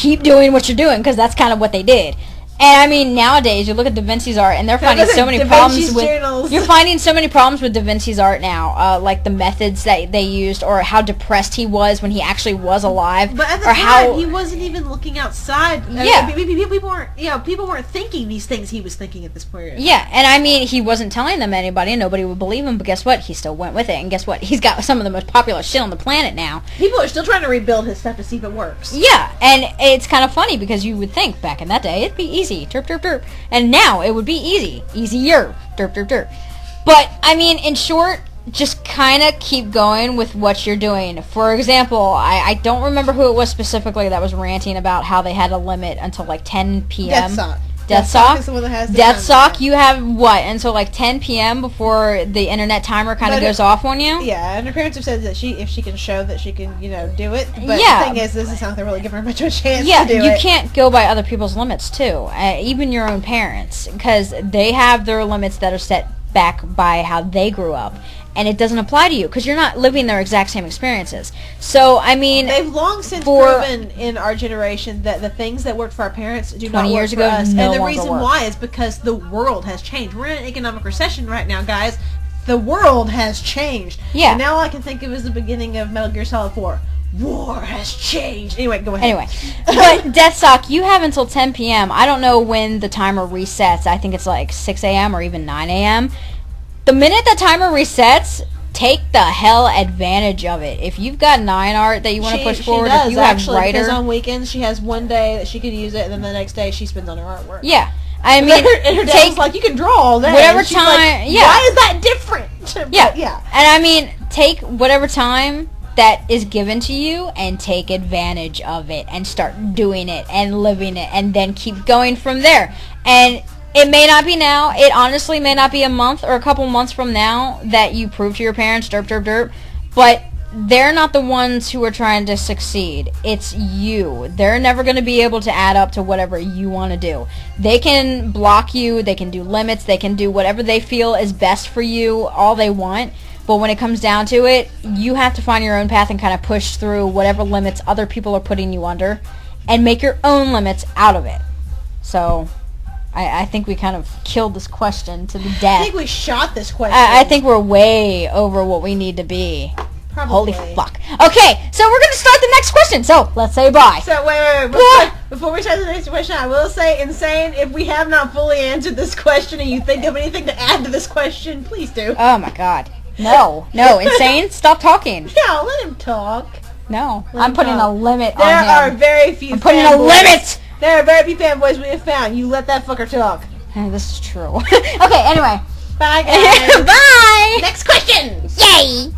keep doing what you're doing, because that's kind of what they did. And I mean, nowadays you look at Da Vinci's art, and they're finding so many problems with. You're finding so many problems with Da Vinci's art now, like the methods that they used, or how depressed he was when he actually was alive, but at the or time, how he wasn't even looking outside. Yeah, people weren't thinking these things he was thinking at this point. Yeah, and I mean, he wasn't telling them anybody, and nobody would believe him. But guess what? He still went with it, and guess what? He's got some of the most popular shit on the planet now. People are still trying to rebuild his stuff to see if it works. Yeah, and it's kind of funny because you would think back in that day it'd be easy. Derp, derp, derp. And now it would be easy. Easier. Derp, derp, derp. But, I mean, in short, just kind of keep going with what you're doing. For example, I don't remember who it was specifically that was ranting about how they had a limit until like 10 p.m. Deathsock is the one that has the Deathsock, you have what? Until like 10 p.m. before the internet timer kind of goes off on you? Yeah, and her parents have said that if she can show that she can, do it. But yeah. The thing is, this is not really giving her much of a chance to do it. Yeah, you can't go by other people's limits, too. Even your own parents. Because they have their limits that are set back by how they grew up. And it doesn't apply to you because you're not living their exact same experiences. So, I mean... They've long since proven in our generation that the things that worked for our parents do not work for us. And the reason why is because the world has changed. We're in an economic recession right now, guys. The world has changed. Yeah. And now all I can think of is the beginning of Metal Gear Solid 4. War has changed. Anyway, go ahead. Anyway, but Deathsock, you have until 10 p.m. I don't know when the timer resets. I think it's like 6 a.m. or even 9 a.m., the minute the timer resets, take the hell advantage of it. If you've got 9 art that you want to push forward, if you have writer... Because on weekends, she has one day that she could use it, and then the next day she spends on her artwork. Yeah. I mean, and her dad's like, you can draw all day. Whatever time... Like, yeah. Why is that different? Yeah. Yeah. And I mean, take whatever time that is given to you and take advantage of it and start doing it and living it and then keep going from there. And... it may not be now. It honestly may not be a month or a couple months from now that you prove to your parents, derp, derp, derp. But they're not the ones who are trying to succeed. It's you. They're never going to be able to add up to whatever you want to do. They can block you. They can do limits. They can do whatever they feel is best for you, all they want. But when it comes down to it, you have to find your own path and kind of push through whatever limits other people are putting you under and make your own limits out of it. So... I think we kind of killed this question to the death. I think we shot this question. I think we're way over what we need to be. Probably. Holy fuck. Okay, so we're going to start the next question. So, let's say bye. So, wait. Before we start the next question, I will say, Insane, if we have not fully answered this question and you think of anything to add to this question, please do. Oh, my God. No, Insane, stop talking. Yeah, let him talk. No, I'm putting a limit on him. There are very few I'm putting a limit! There are very few fanboys we have found. You let that fucker talk. This is true. Okay, anyway. Bye, guys. Bye! Next question! Yay!